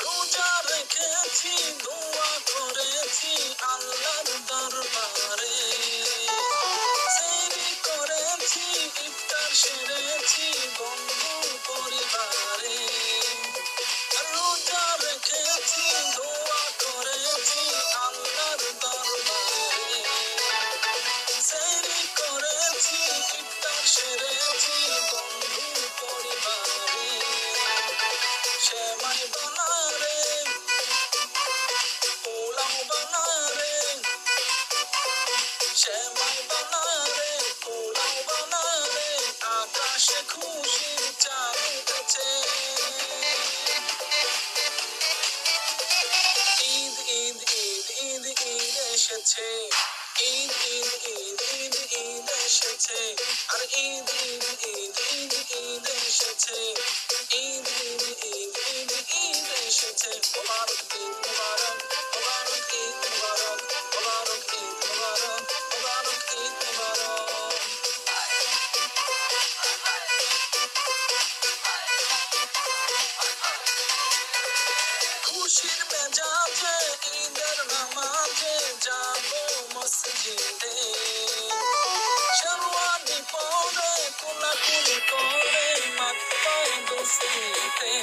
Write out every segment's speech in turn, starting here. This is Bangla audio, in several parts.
রোজা রেখেছি, দোয়া করেছি আল্লাহর দরবারে, সেহরি করেছি, ইফতার সেরেছি বন্ধু পরিবারে। রোজা রেখেছি, দোয়া করেছি আল্লাহর দরবারে, সেহরি করেছি, ইফতার সেরেছি বন্ধু পরিবারে। সেমাই বানারে, পোলাও বানারে, সেমাই বানারে, পোলাও বানারে, আকাশে খুশির চাঁদ উঠেছে। ঈদ ঈদ ঈদ ঈদ ঈদ এসেছে, ঈদ ঈদ ঈদ ঈদ ঈদ এসেছে, আর ঈদ ঈদ ঈদ ঈদ ঈদ এসেছে, ঈদ ঈদ ঈদ ঈদ ঈদ এসেছে। মোবারক ঈদ মোবারক, মোবারক ঈদ মোবারক, মোবারক ঈদ মোবারক, মোবারক ঈদ মোবারক। খুশির মেজাজে ঈদের নামাজে যাবো মসজিদে, শেরওয়ানি পরে কোলাকুলি করে মাতবো দোস্তিতে।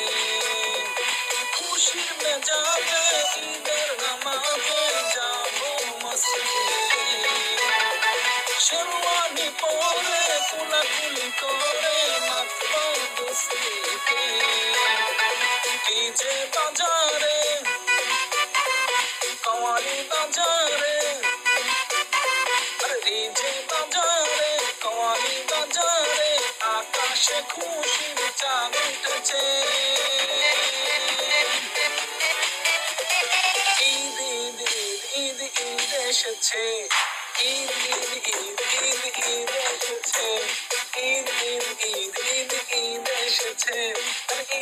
খুশির মেজাজে ঈদের নামাজে যাবো মসজিদে, শেরওয়ানি পরে কোলাকুলি করে মাতবো দোস্তিতে। ডিজে বাজারে, কওয়ালি বাজারে, ডিজে বাজারে, কওয়ালি বাজারে, আকাশে খুশির চাঁদ উঠেছে। ঈদ ঈদ ঈদ ঈদ ঈদ এসেছে, ঈদ ঈদ ঈদ ঈদ ঈদ এসেছে, ঈদ ঈদ ঈদ ঈদ ঈদ এসেছে,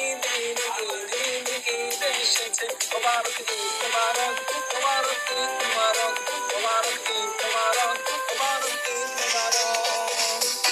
ঈদ ঈদ ঈদ ঈদ ঈদ এসেছে। মোবারক ঈদ মোবারক, মোবারক ঈদ মোবারক, মোবারক ঈদ মোবারক, মোবারক ঈদ মোবারক।